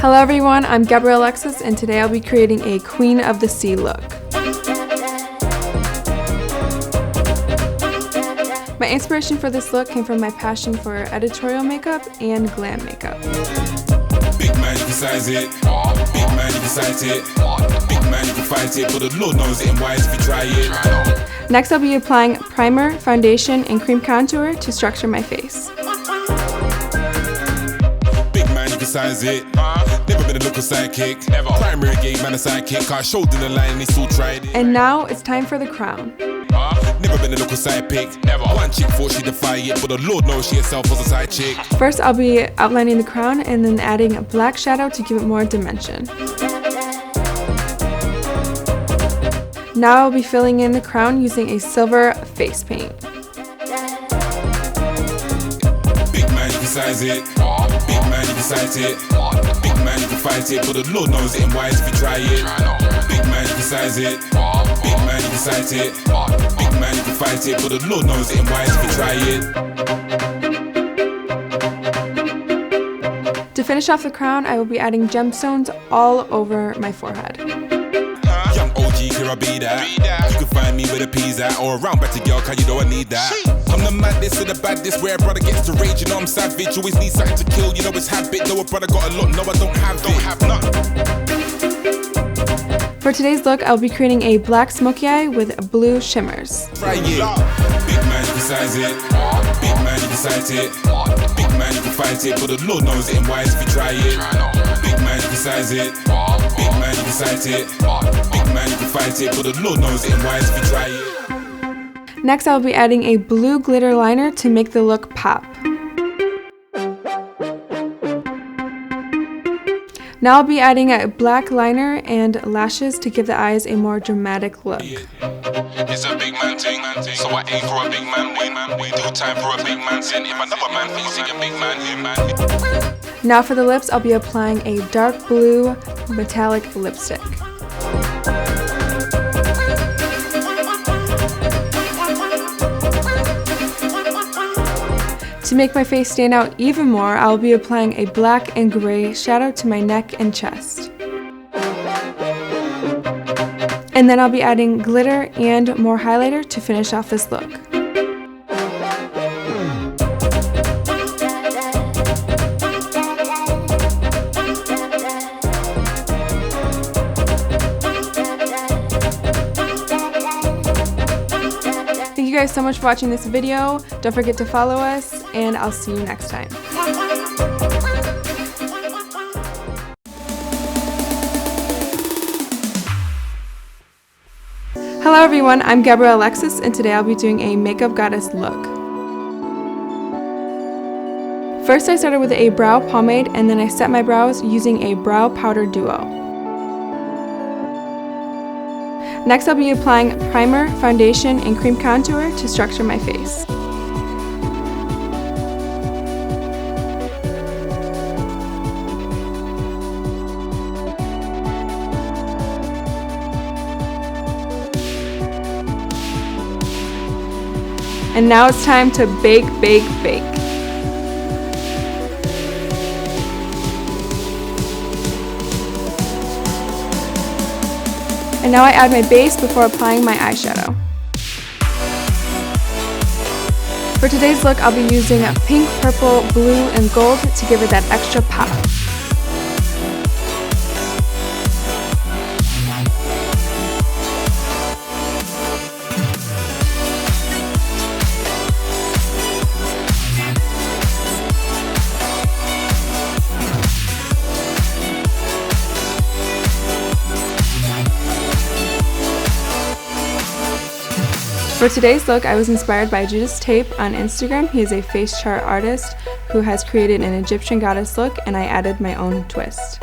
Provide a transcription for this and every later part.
Hello everyone, I'm Gabrielle Alexis and today I'll be creating a Queen of the Sea look. My inspiration for this look came from my passion for editorial makeup and glam makeup. Big man, you can size it. Big man, you can size it. Big man, you can fight it, but the Lord knows it ain't wise if you try it. Next I'll be applying primer, foundation, and cream contour to structure my face. Big man, you can size it. Never been a local sidekick. Never. Primary gave man a sidekick. I showed in the line and they still tried it. And now it's time for the crown. Never been a local side pick. Never. One chick thought she'd defy it, but the Lord knows she herself was a side chick. First I'll be outlining the crown and then adding a black shadow to give it more dimension. Now I'll be filling in the crown using a silver face paint. Big man, you can size it. Big man, you can size it. Big man, you can fight it, but the Lord knows it ain't wise if you try it. Big man, you can size it. Big man, you can size it. Big man, you can fight it, but the Lord knows it ain't wise if you try it. To finish off the crown, I will be adding gemstones all over my forehead. Young OG, here I be that. You can find me with a P's at or around better girl, cause you know I need that. I'm the maddest of the baddest, where a brother gets to rage, you know I'm savage. Always need something to kill, you know it's habit. Know a brother got a lot, no I don't have none. For today's look, I'll be creating a black smoky eye with blue shimmers. Try it. Big man, you can size it. Big man, you can size it. Big man, you can fight it, but the Lord knows it ain't wise if you try it. Big man, you can size it. Big man, you can size it. Big man, you can fight it, but the Lord knows it ain't wise if you try it. Next, I'll be adding a blue glitter liner to make the look pop. Now I'll be adding a black liner and lashes to give the eyes a more dramatic look. It's a big man thing, so I aim for a big man win. We do time for a big man sin. If another man thinks he a big man, him man. Now for the lips, I'll be applying a dark blue metallic lipstick. To make my face stand out even more, I'll be applying a black and gray shadow to my neck and chest. And then I'll be adding glitter and more highlighter to finish off this look. Thank you guys so much for watching this video. Don't forget to follow us, and I'll see you next time. Hello everyone, I'm Gabrielle Alexis, and today I'll be doing a makeup goddess look. First I started with a brow pomade, and then I set my brows using a brow powder duo. Next I'll be applying primer, foundation, and cream contour to structure my face. And now it's time to bake, bake, bake. And now I add my base before applying my eyeshadow. For today's look, I'll be using pink, purple, blue, and gold to give it that extra pop. For today's look, I was inspired by Judas Tape on Instagram. He is a face chart artist who has created an Egyptian goddess look, and I added my own twist.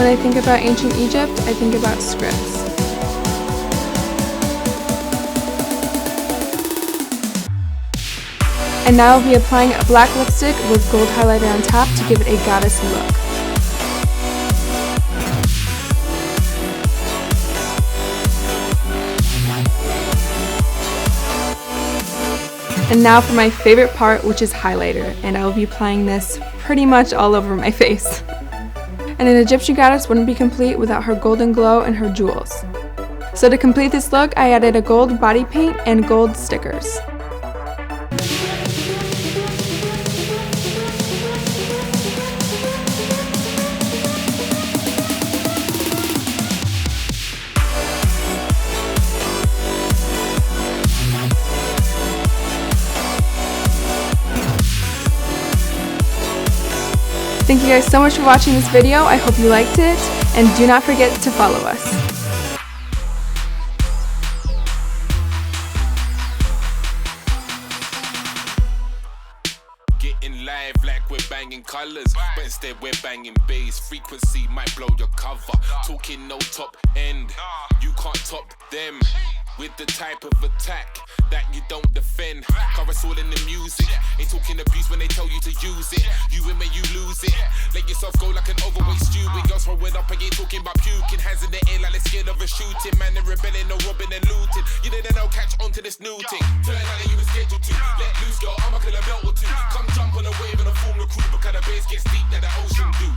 when I think about ancient Egypt, I think about scripts. And now I'll be applying a black lipstick with gold highlighter on top to give it a goddess look. And now for my favorite part, which is highlighter, and I will be applying this pretty much all over my face. And an Egyptian goddess wouldn't be complete without her golden glow and her jewels. So to complete this look, I added a gold body paint and gold stickers. Thank you guys so much for watching this video. I hope you liked it, and do not forget to follow us. Getting live like we're banging colors, but instead we're banging bass. Frequency might blow your cover. Talking no top end, you can't top them. With the type of attack that you don't defend. Cause it's all in the music. Ain't talking abuse when they tell you to use it. You win when you lose it. Let yourself go like an overweight steward. Girls throw it up, I ain't talking about puking. Hands in the air like they're scared of a shooting. Man, they're rebelling, no robbing and looting. You didn't know, catch on to this new thing. Turn out that you were scheduled to. Let loose, girl, I'ma kill a belt or two. Come jump on a wave and form the crew. Because the bass gets deep that the ocean do.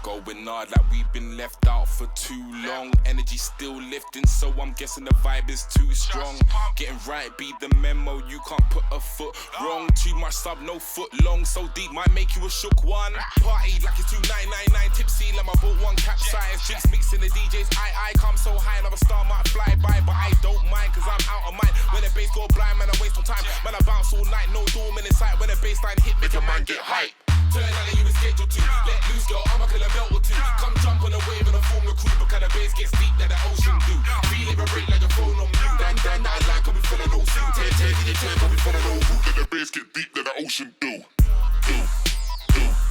Going hard like we've been left out for too long. Energy still lifting, so I'm guessing the vibe is too strong. Getting right, be the memo, you can't put a foot wrong. Too much sub, no foot long, so deep might make you a shook one. Party like it's 2999, tipsy like I bought one capsize. Drinks mixing the DJs, I come so high, another star might fly by, but I don't mind, cause I'm out of mind. When the bass go blind, man, I waste no time. Man, I bounce all night, no doom in sight. When the bassline hit, make a man get hype. Turn out that you were scheduled to. Let loose, girl, I'ma kill a belt or two. Come jump on a wave and form the crew. Because the bass gets deep that the ocean do. Feel it vibrate like a phone on mute. Dan, that line can be feeling no suit. Tear, in your turn, can be feeling no root. Let the bass get deep that the ocean do.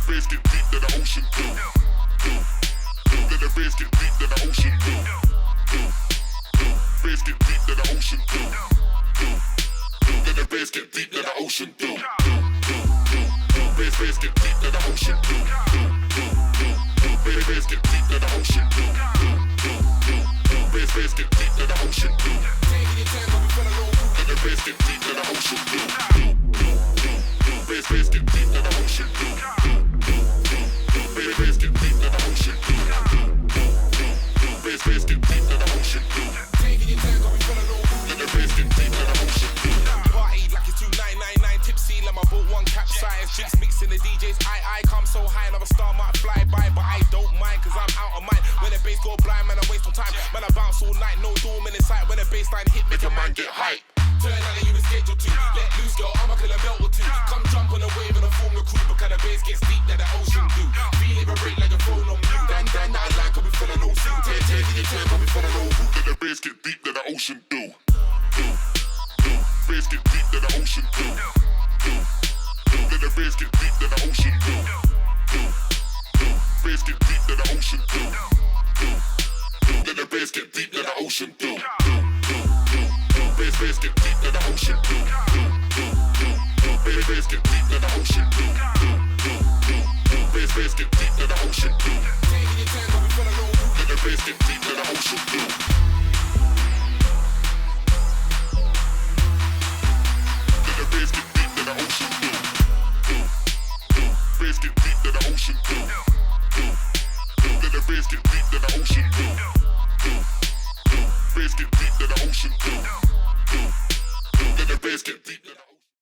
Bass get deep that the ocean do. Let the bass get deep that the ocean do. Bass get deep that the ocean do. Let the bass get deep that the ocean do. Bass get deep that the ocean do. Bass get deep that the ocean do. Bass get deep that the ocean do. Taking your time, but we feel a low root. Let the bass get deep that the ocean do. Bass get deep that the ocean do. Bass get deep that the ocean do. Bass get deep that the ocean do. Taking your time, but we feel a low root. Let the bass get deep that the ocean do. Party like it's 2999, tipsy like I bought one capsize. Drinks mixing the DJs, I come so high, another star might fly by, but I don't mind, cause I'm out of mind. When the bass go blind, man, I waste no time. Man, I bounce all night, no doom in sight. When the bassline hit, make a man get hype. Turn out that you were scheduled to. Let loose, girl, I'ma kill a belt or two. Come jump on a wave and form the crew. Because the bass gets deep that the ocean do. Feel it vibrate like a phone on mute. Dan, that line can be feeling no suit. Tear, in your turn, can be feeling no root. Let the bass get deep that the ocean do. Bass get deep that the ocean do. Let the bass get deep that the ocean do. Bass get deep that the ocean do. Let the bass get deep that the ocean do. Bass get deep that the ocean do. Bass get deep that the ocean do. Bass get deep that the ocean do. Taking your time, but we feel a low root. Let the bass get deep that the ocean do. Let the bass get deep that the ocean do. Bass get deep that the ocean do. Let the bass get deep that the ocean do. Bass get deep that the ocean do. Let the bass get deep that the